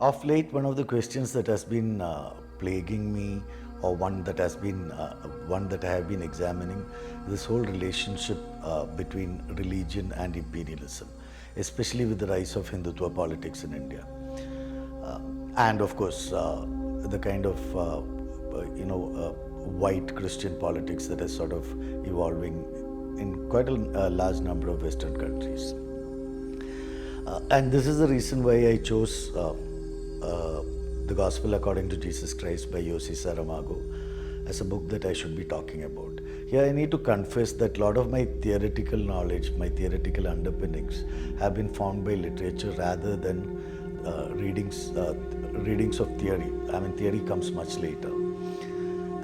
Of late, one of the questions that has been plaguing me, or one that has been one that I have been examining, this whole relationship between religion and imperialism, especially with the rise of Hindutva politics in India, and of course the kind of white Christian politics that is sort of evolving in quite a large number of Western countries. And this is the reason why I chose The Gospel According to Jesus Christ by Jose Saramago as a book that I should be talking about. Here I need to confess that a lot of my theoretical knowledge, my theoretical underpinnings have been formed by literature rather than readings of theory. I mean, theory comes much later.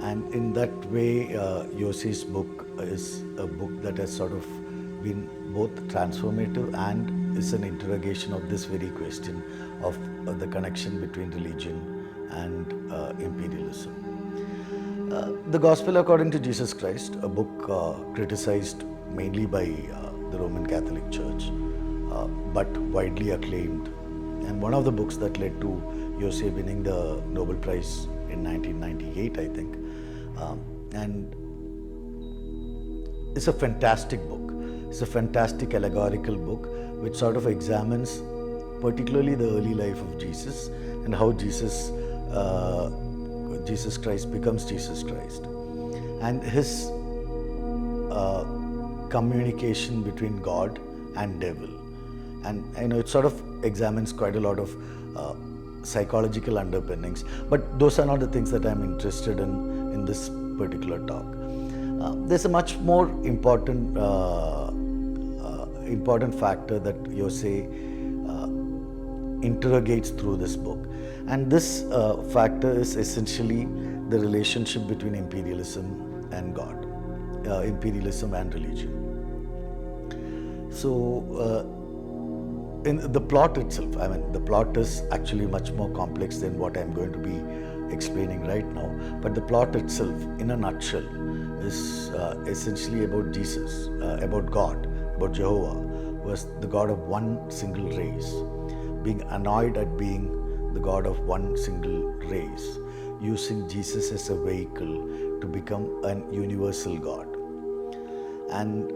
And in that way, Jose's book is a book that has sort of been both transformative and is an interrogation of this very question of the connection between religion and imperialism. The Gospel According to Jesus Christ, a book criticized mainly by the Roman Catholic Church, but widely acclaimed, and one of the books that led to Jose winning the Nobel Prize in 1998, I think. And it's a fantastic book. It's a fantastic allegorical book which sort of examines particularly the early life of Jesus and how Jesus Christ becomes Jesus Christ, and his communication between God and devil. And it sort of examines quite a lot of psychological underpinnings, but those are not the things that I'm interested in this particular talk. There's a much more important factor that Jose interrogates through this book, and this factor is essentially the relationship between imperialism and God, imperialism and religion. So in the plot itself, I mean, the plot is actually much more complex than what I'm going to be explaining right now, but the plot itself, in a nutshell, is essentially about Jesus, about God, about Jehovah, who was the God of one single race, being annoyed at being the God of one single race, using Jesus as a vehicle to become an universal God. And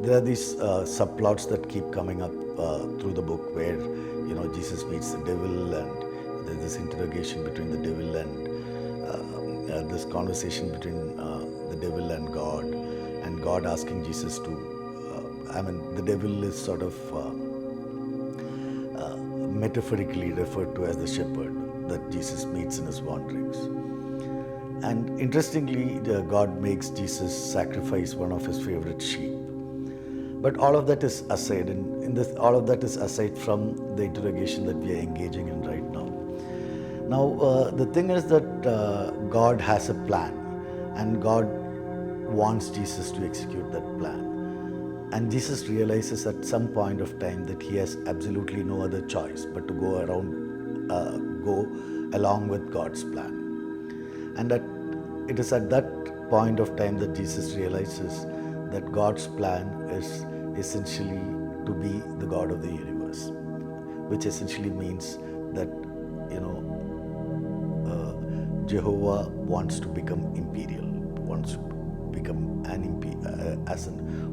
there are these subplots that keep coming up through the book where Jesus meets the devil, and there's this interrogation between the devil and this conversation between the devil and God asking Jesus to the devil is sort of metaphorically referred to as the shepherd that Jesus meets in his wanderings. And interestingly, God makes Jesus sacrifice one of his favorite sheep. But all of that is aside, and all of that is aside from the interrogation that we are engaging in right now. Now, the thing is that God has a plan, and God wants Jesus to execute that plan. And Jesus realizes at some point of time that he has absolutely no other choice but to go along with God's plan. And that it is at that point of time that Jesus realizes that God's plan is essentially to be the God of the universe, which essentially means that Jehovah wants to become imperial, wants to become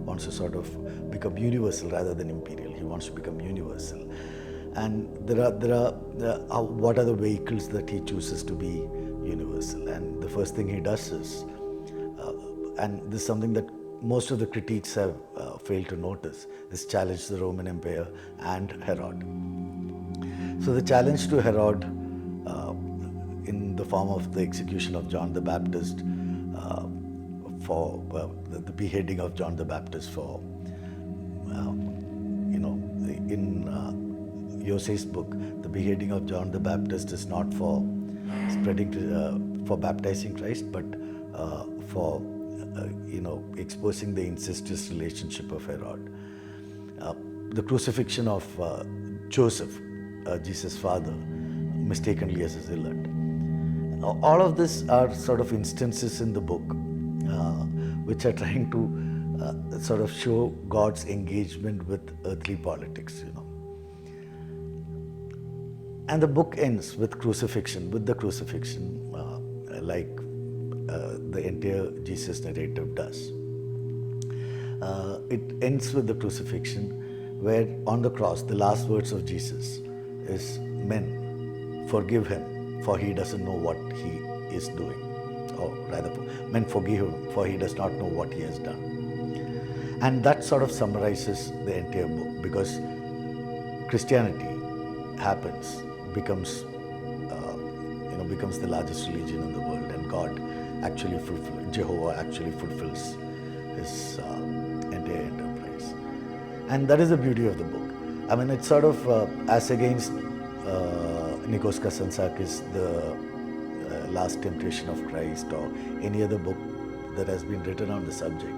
wants to sort of become universal rather than imperial. He wants to become universal, and there are what are the vehicles that he chooses to be universal? And the first thing he does is, and this is something that most of the critiques have failed to notice, is challenge the Roman Empire and Herod. So the challenge to Herod in the form of the execution of John the Baptist, for the beheading of John the Baptist for, in Jose's book, the beheading of John the Baptist is not for for baptizing Christ, but for exposing the incestuous relationship of Herod. The crucifixion of Joseph, Jesus' father, mistakenly as a zealot. All of this are sort of instances in the book which are trying to sort of show God's engagement with earthly politics. And the book ends with crucifixion, like the entire Jesus narrative does. It ends with the crucifixion, where on the cross, the last words of Jesus is, "Men, forgive him, for he doesn't know what he is doing." Or rather, "Men, forgive him, for he does not know what he has done." And that sort of summarizes the entire book, because Christianity becomes the largest religion in the world, and Jehovah actually fulfills his entire enterprise. And that is the beauty of the book. I mean, it's sort of as against Nikos Kazantzakis' The Last Temptation of Christ, or any other book that has been written on the subject.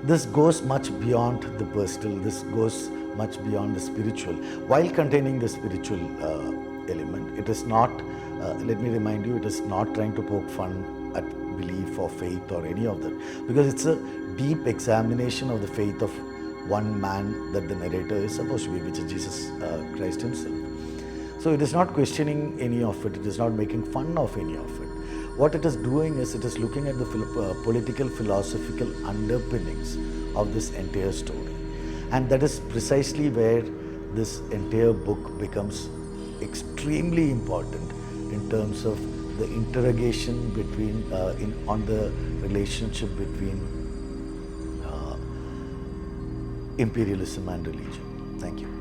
This goes much beyond the personal, this goes much beyond the spiritual, while containing the spiritual element. It is not, let me remind you, it is not trying to poke fun at belief or faith or any of that, because it's a deep examination of the faith of one man that the narrator is supposed to be, which is Jesus Christ himself. So it is not questioning any of it, it is not making fun of any of it. What it is doing is, it is looking at the political, philosophical underpinnings of this entire story. And that is precisely where this entire book becomes extremely important in terms of the interrogation between, on the relationship between imperialism and religion. Thank you.